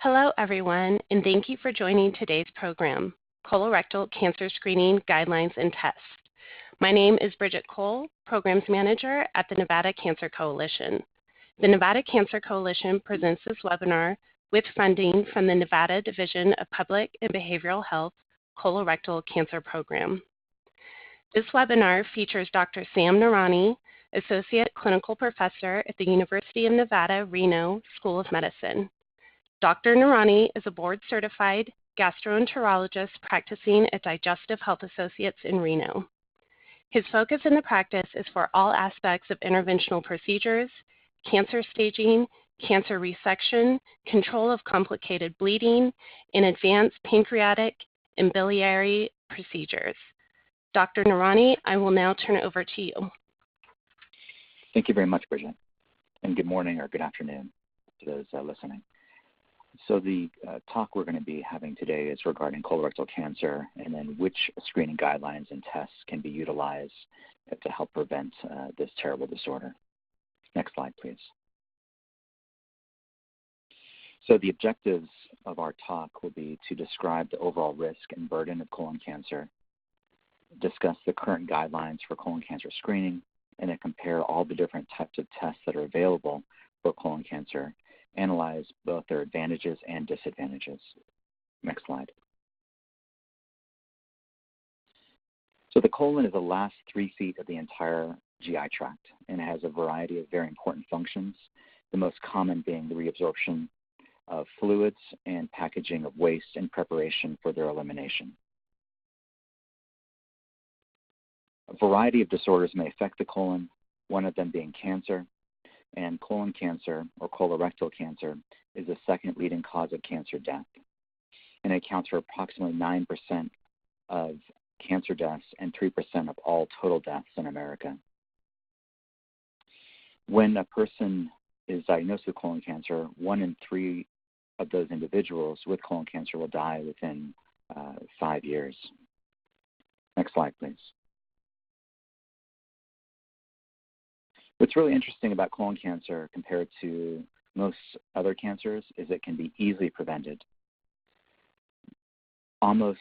Hello, everyone, and thank you for joining today's program, Colorectal Cancer Screening Guidelines and Tests. My name is Bridget Cole, Programs Manager at the Nevada Cancer Coalition. The Nevada Cancer Coalition presents this webinar with funding from the Nevada Division of Public and Behavioral Health Colorectal Cancer Program. This webinar features Dr. Sam Nourani, Associate Clinical Professor at the University of Nevada, Reno School of Medicine. Dr. Nourani is a board-certified gastroenterologist practicing at Digestive Health Associates in Reno. His focus in the practice is for all aspects of interventional procedures, cancer staging, cancer resection, control of complicated bleeding, and advanced pancreatic and biliary procedures. Dr. Nourani, I will now turn it over to you. Thank you very much, Bridget, and good morning or good afternoon to those listening. So the talk we're going to be having today is regarding colorectal cancer and then which screening guidelines and tests can be utilized to help prevent this terrible disorder. Next slide, please. So the objectives of our talk will be to describe the overall risk and burden of colon cancer, discuss the current guidelines for colon cancer screening, and then compare all the different types of tests that are available for colon cancer, analyze both their advantages and disadvantages. Next slide. So the colon is the last 3 feet of the entire GI tract and has a variety of very important functions, the most common being the reabsorption of fluids and packaging of waste in preparation for their elimination. A variety of disorders may affect the colon, one of them being cancer, and colon cancer or colorectal cancer is the second leading cause of cancer death, and it accounts for approximately 9% of cancer deaths and 3% of all total deaths in America. When a person is diagnosed with colon cancer, 1 in 3 of those individuals with colon cancer will die within 5 years. Next slide, please. What's really interesting about colon cancer compared to most other cancers is it can be easily prevented. Almost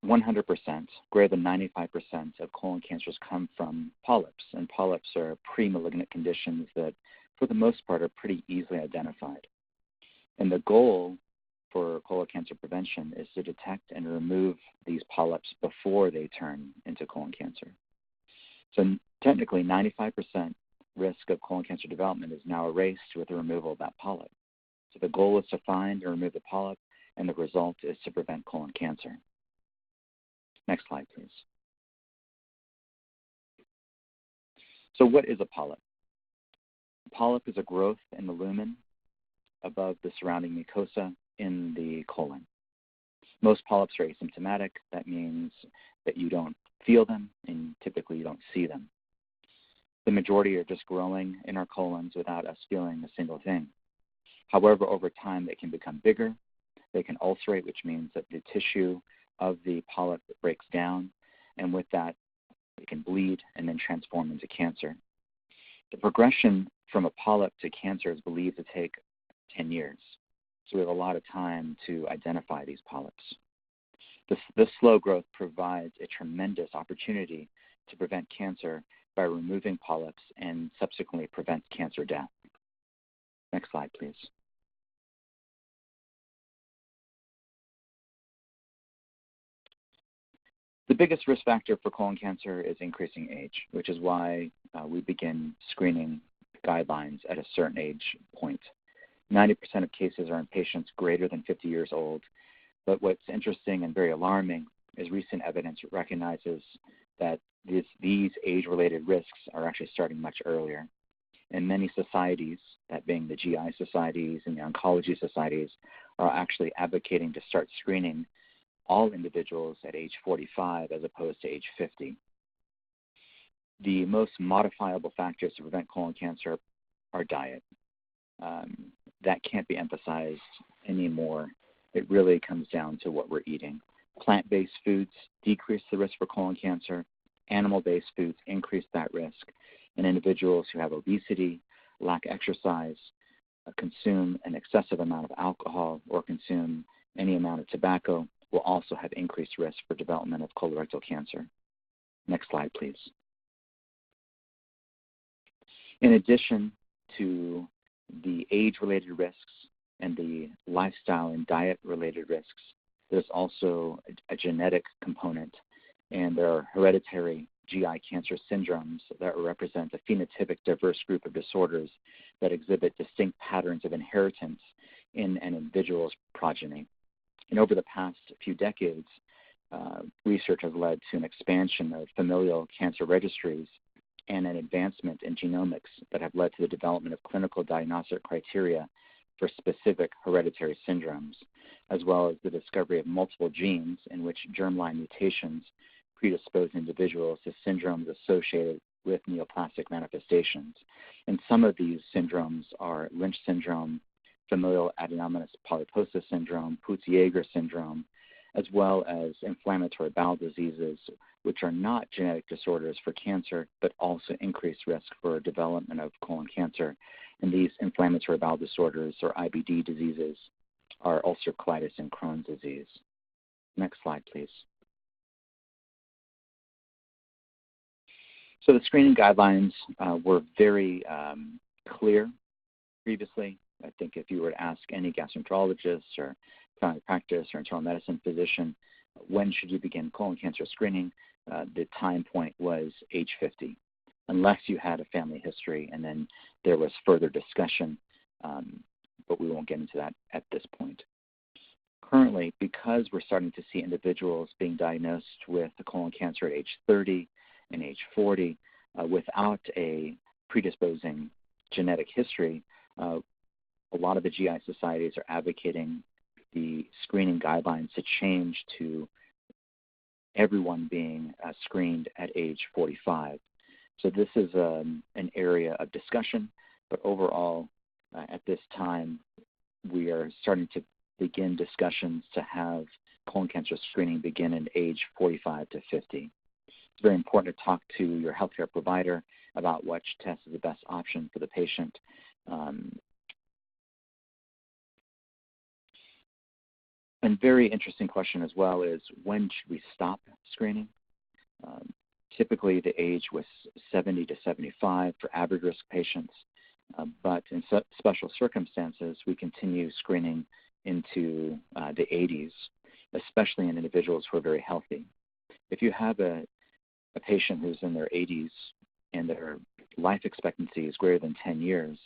100%, greater than 95% of colon cancers come from polyps, and polyps are pre-malignant conditions that, for the most part, are pretty easily identified. And the goal for colon cancer prevention is to detect and remove these polyps before they turn into colon cancer. So technically, 95% risk of colon cancer development is now erased with the removal of that polyp. So the goal is to find and remove the polyp, and the result is to prevent colon cancer. Next slide, please. So what is a polyp? A polyp is a growth in the lumen above the surrounding mucosa in the colon. Most polyps are asymptomatic. That means that you don't feel them, and typically you don't see them. The majority are just growing in our colons without us feeling a single thing. However, over time, they can become bigger. They can ulcerate, which means that the tissue of the polyp breaks down, and with that, it can bleed and then transform into cancer. The progression from a polyp to cancer is believed to take 10 years. So we have a lot of time to identify these polyps. This slow growth provides a tremendous opportunity to prevent cancer by removing polyps and subsequently prevent cancer death. Next slide, please. The biggest risk factor for colon cancer is increasing age, which is why we begin screening guidelines at a certain age point. 90% of cases are in patients greater than 50 years old, but what's interesting and very alarming is recent evidence recognizes that these age-related risks are actually starting much earlier. And many societies, that being the GI societies and the oncology societies, are actually advocating to start screening all individuals at age 45 as opposed to age 50. The most modifiable factors to prevent colon cancer are diet. That can't be emphasized anymore. It really comes down to what we're eating. Plant-based foods decrease the risk for colon cancer. Animal-based foods increase that risk. And individuals who have obesity, lack exercise, consume an excessive amount of alcohol or consume any amount of tobacco will also have increased risk for development of colorectal cancer. Next slide, please. In addition to the age-related risks and the lifestyle and diet-related risks, there's also a genetic component, and there are hereditary GI cancer syndromes that represent a phenotypic diverse group of disorders that exhibit distinct patterns of inheritance in an individual's progeny. And over the past few decades, research has led to an expansion of familial cancer registries and an advancement in genomics that have led to the development of clinical diagnostic criteria for specific hereditary syndromes, as well as the discovery of multiple genes in which germline mutations predispose individuals to syndromes associated with neoplastic manifestations. And some of these syndromes are Lynch syndrome, familial adenomatous polyposis syndrome, Peutz-Jeghers syndrome, as well as inflammatory bowel diseases, which are not genetic disorders for cancer, but also increase risk for development of colon cancer. And these inflammatory bowel disorders, or IBD diseases, are ulcerative colitis and Crohn's disease. Next slide, please. So the screening guidelines were very clear previously. I think if you were to ask any gastroenterologist or family practice or internal medicine physician, when should you begin colon cancer screening, the time point was age 50, unless you had a family history, and then there was further discussion, but we won't get into that at this point. Currently, because we're starting to see individuals being diagnosed with colon cancer at age 30 and age 40 without a predisposing genetic history, a lot of the GI societies are advocating the screening guidelines to change to everyone being screened at age 45. So this is an area of discussion, but overall, at this time, we are starting to begin discussions to have colon cancer screening begin at age 45 to 50. It's very important to talk to your healthcare provider about which test is the best option for the patient. And very interesting question as well is, when should we stop screening? Typically, the age was 70 to 75 for average risk patients, but in special circumstances, we continue screening into the 80s, especially in individuals who are very healthy. If you have a patient who's in their 80s and their life expectancy is greater than 10 years,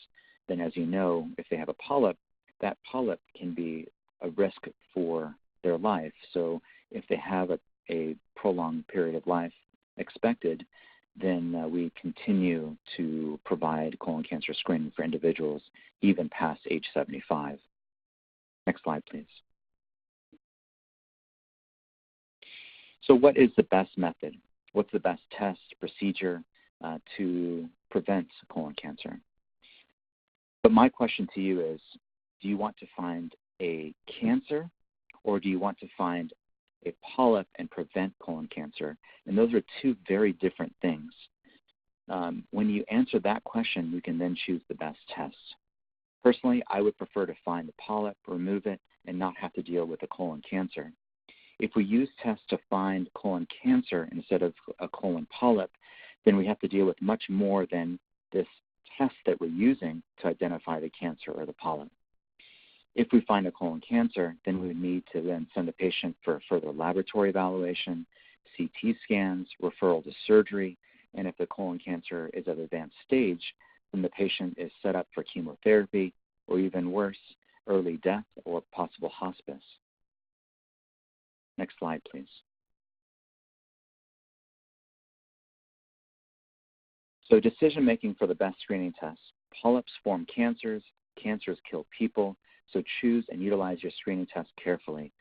then as you know, if they have a polyp, that polyp can be a risk for their life. So if they have a prolonged period of life expected, then we continue to provide colon cancer screening for individuals even past age 75. Next slide, please. So what is the best method? What's the best test procedure to prevent colon cancer? But my question to you is, do you want to find a cancer, or do you want to find a polyp and prevent colon cancer? And those are two very different things. When you answer that question, you can then choose the best test. Personally, I would prefer to find the polyp, remove it, and not have to deal with a colon cancer. If we use tests to find colon cancer instead of a colon polyp, then we have to deal with much more than this test that we're using to identify the cancer or the polyp. If we find a colon cancer, then we would need to then send the patient for further laboratory evaluation, CT scans, referral to surgery, and if the colon cancer is at advanced stage, then the patient is set up for chemotherapy, or even worse, early death or possible hospice. Next slide, please. So decision-making for the best screening tests. Polyps form cancers. Cancers kill people. So choose and utilize your screening test carefully.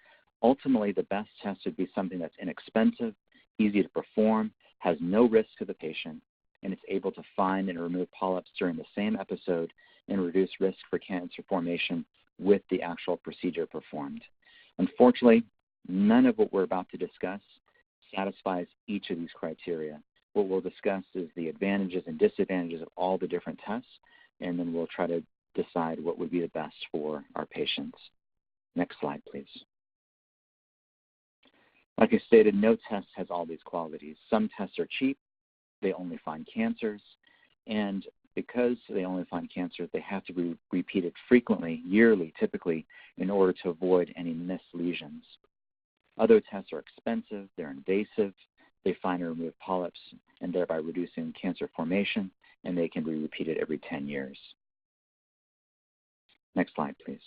Ultimately, the best test would be something that's inexpensive, easy to perform, has no risk to the patient, and it's able to find and remove polyps during the same episode and reduce risk for cancer formation with the actual procedure performed. Unfortunately, none of what we're about to discuss satisfies each of these criteria. What we'll discuss is the advantages and disadvantages of all the different tests, and then we'll try to decide what would be the best for our patients. Next slide, please. Like I stated, no test has all these qualities. Some tests are cheap, they only find cancers, and because they only find cancer, they have to be repeated frequently, yearly typically, in order to avoid any missed lesions. Other tests are expensive, they're invasive, they find and remove polyps, and thereby reducing cancer formation, and they can be repeated every 10 years. Next slide, please.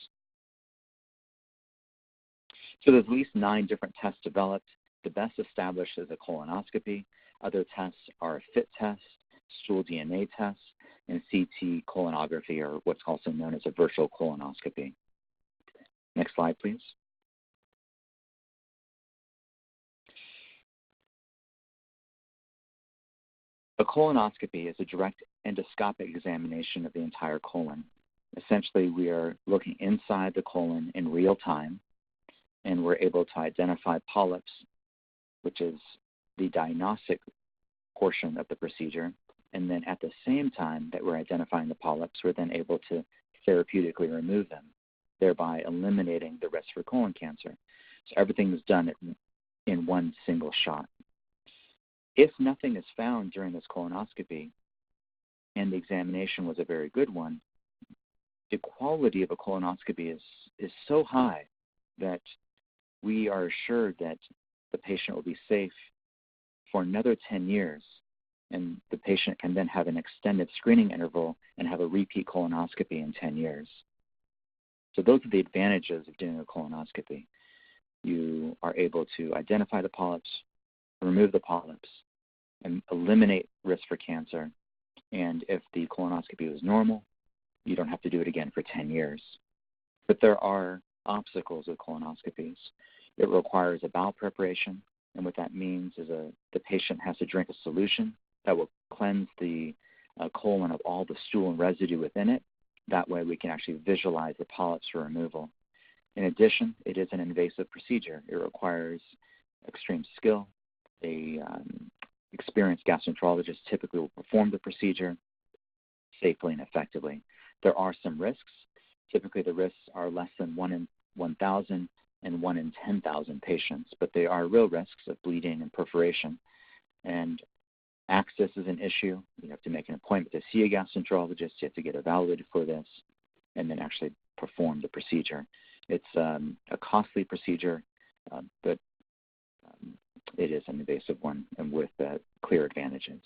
So there's at least 9 different tests developed. The best established is a colonoscopy. Other tests are a FIT test, stool DNA test, and CT colonography, or what's also known as a virtual colonoscopy. Next slide, please. A colonoscopy is a direct endoscopic examination of the entire colon. Essentially, we are looking inside the colon in real time, and we're able to identify polyps, which is the diagnostic portion of the procedure. And then at the same time that we're identifying the polyps, we're then able to therapeutically remove them, thereby eliminating the risk for colon cancer. So everything is done in one single shot. If nothing is found during this colonoscopy, and the examination was a very good one, the quality of a colonoscopy is so high that we are assured that the patient will be safe for another 10 years, and the patient can then have an extended screening interval and have a repeat colonoscopy in 10 years. So those are the advantages of doing a colonoscopy. You are able to identify the polyps, remove the polyps, and eliminate risk for cancer. And if the colonoscopy was normal, you don't have to do it again for 10 years. But there are obstacles with colonoscopies. It requires a bowel preparation, and what that means is the patient has to drink a solution that will cleanse the colon of all the stool and residue within it. That way we can actually visualize the polyps for removal. In addition, it is an invasive procedure. It requires extreme skill. Experienced gastroenterologist typically will perform the procedure safely and effectively. There are some risks. Typically the risks are less than 1 in 1,000 and 1 in 10,000 patients, but they are real risks of bleeding and perforation. And access is an issue. You have to make an appointment to see a gastroenterologist. You have to get evaluated for this and then actually perform the procedure. It's a costly procedure, but it is an invasive one and with clear advantages.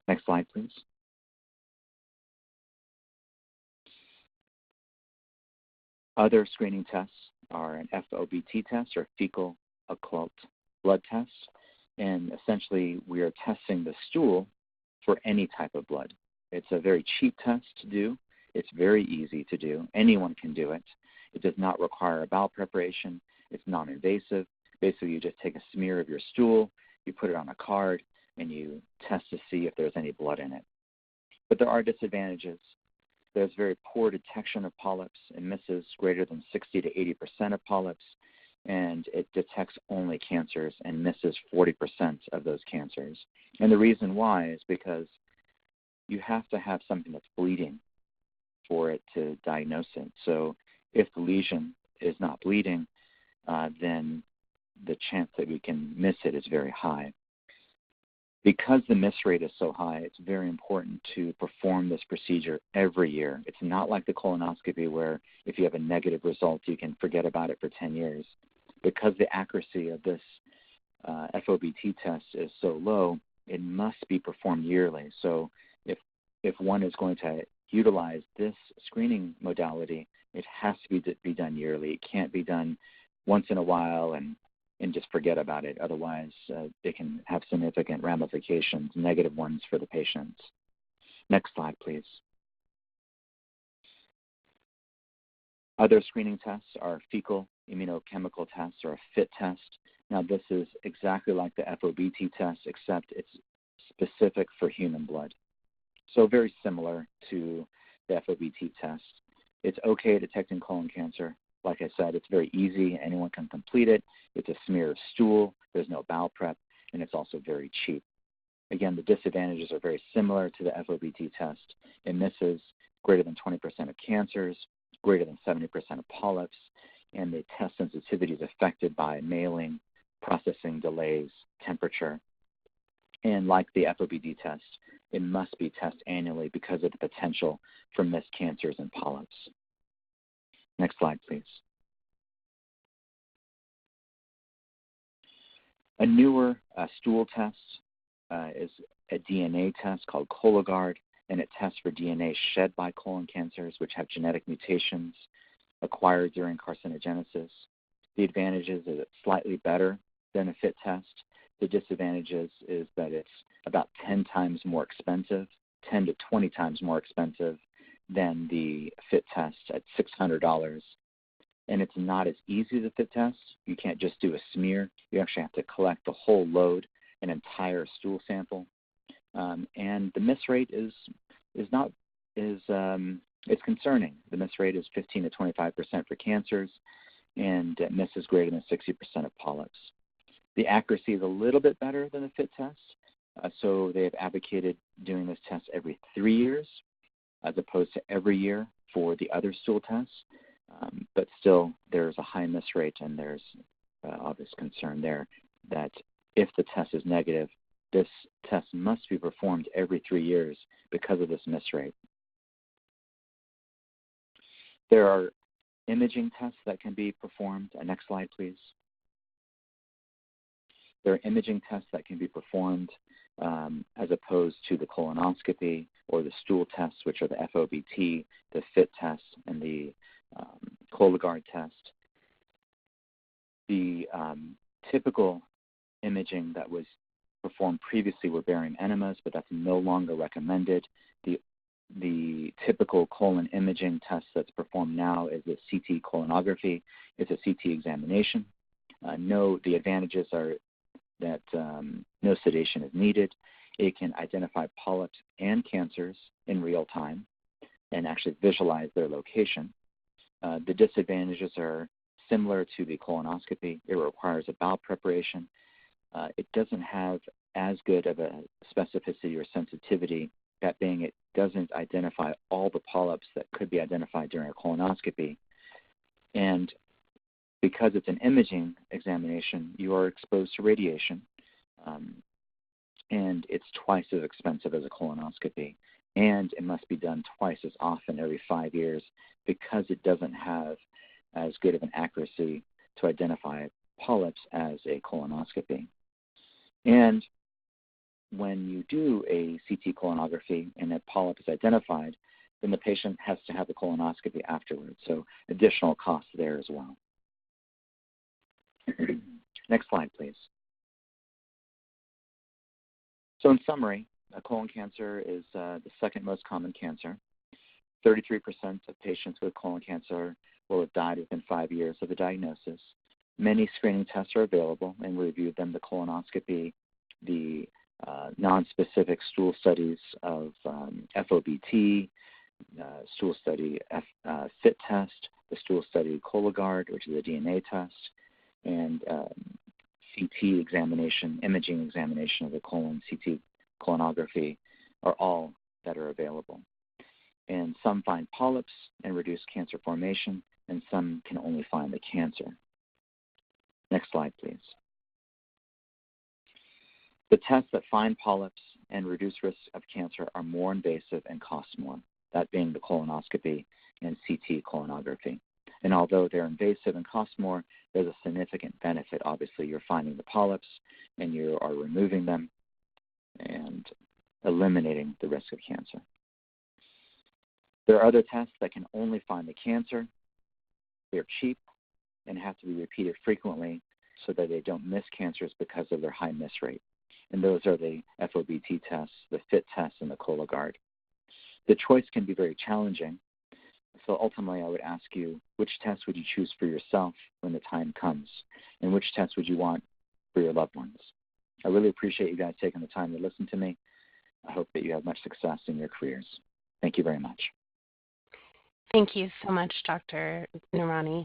Next slide, please. Other screening tests are an FOBT test, or fecal occult blood test, and essentially we are testing the stool for any type of blood. It's a very cheap test to do. It's very easy to do. Anyone can do it. It does not require a bowel preparation. It's non-invasive. Basically, you just take a smear of your stool, you put it on a card, and you test to see if there's any blood in it. But there are disadvantages. There's very poor detection of polyps. It misses greater than 60 to 80% of polyps, and it detects only cancers and misses 40% of those cancers. And the reason why is because you have to have something that's bleeding for it to diagnose it. So if the lesion is not bleeding, then the chance that we can miss it is very high. Because the miss rate is so high, it's very important to perform this procedure every year. It's not like the colonoscopy where if you have a negative result, you can forget about it for 10 years. Because the accuracy of this FOBT test is so low, it must be performed yearly. So if one is going to utilize this screening modality, it has to be done yearly. It can't be done once in a while and just forget about it. Otherwise, they can have significant ramifications, negative ones for the patients. Next slide, please. Other screening tests are fecal immunochemical tests, or a FIT test. Now, this is exactly like the FOBT test, except it's specific for human blood. So very similar to the FOBT test. It's okay at detecting colon cancer. Like I said, it's very easy. Anyone can complete it. It's a smear of stool. There's no bowel prep, and it's also very cheap. Again, the disadvantages are very similar to the FOBT test. It misses greater than 20% of cancers, greater than 70% of polyps, and the test sensitivity is affected by mailing, processing delays, temperature. And like the FOBT test, it must be tested annually because of the potential for missed cancers and polyps. Next slide, please. A newer stool test is a DNA test called Cologuard, and it tests for DNA shed by colon cancers, which have genetic mutations acquired during carcinogenesis. The advantages is it's slightly better than a FIT test. The disadvantages is that it's about 10 times more expensive, 10 to 20 times more expensive than the FIT test at $600. And it's not as easy as a FIT test. You can't just do a smear. You actually have to collect the whole load, an entire stool sample. And the miss rate is concerning. The miss rate is 15 to 25% for cancers, and it misses greater than 60% of polyps. The accuracy is a little bit better than the FIT test, so they have advocated doing this test every 3 years as opposed to every year for the other stool tests. But still, there's a high miss rate, and there's obvious concern there that if the test is negative, this test must be performed every 3 years because of this miss rate. There are imaging tests that can be performed. Next slide, please. There are imaging tests that can be performed as opposed to the colonoscopy or the stool tests, which are the FOBT, the FIT test, and the Cologuard test. The typical imaging that was performed previously were barium enemas, but that's no longer recommended. The typical colon imaging test that's performed now is the CT colonography. It's a CT examination. The advantages are that no sedation is needed. It can identify polyps and cancers in real time and actually visualize their location. The disadvantages are similar to the colonoscopy. It requires a bowel preparation. It doesn't have as good of a specificity or sensitivity, that being it doesn't identify all the polyps that could be identified during a colonoscopy. And because it's an imaging examination, you are exposed to radiation, and it's twice as expensive as a colonoscopy. And it must be done twice as often, every 5 years, because it doesn't have as good of an accuracy to identify polyps as a colonoscopy. And when you do a CT colonography and a polyp is identified, then the patient has to have the colonoscopy afterwards. So additional costs there as well. Next slide, please. So in summary, colon cancer is the second most common cancer. 33% of patients with colon cancer will have died within 5 years of the diagnosis. Many screening tests are available, and we reviewed them: the colonoscopy, the non-specific stool studies of FOBT, stool study FIT test, the stool study Cologuard, which is a DNA test, and CT examination, imaging examination of the colon, CT colonography, are all that are available. And some find polyps and reduce cancer formation, and some can only find the cancer. Next slide, please. The tests that find polyps and reduce risk of cancer are more invasive and cost more, that being the colonoscopy and CT colonography. And although they're invasive and cost more, there's a significant benefit. Obviously, you're finding the polyps and you are removing them and eliminating the risk of cancer. There are other tests that can only find the cancer. They're cheap and have to be repeated frequently so that they don't miss cancers because of their high miss rate. And those are the FOBT tests, the FIT test, and the Cologuard. The choice can be very challenging. So ultimately, I would ask you, which test would you choose for yourself when the time comes? And which test would you want for your loved ones? I really appreciate you guys taking the time to listen to me. I hope that you have much success in your careers. Thank you very much. Thank you so much, Dr. Nourani.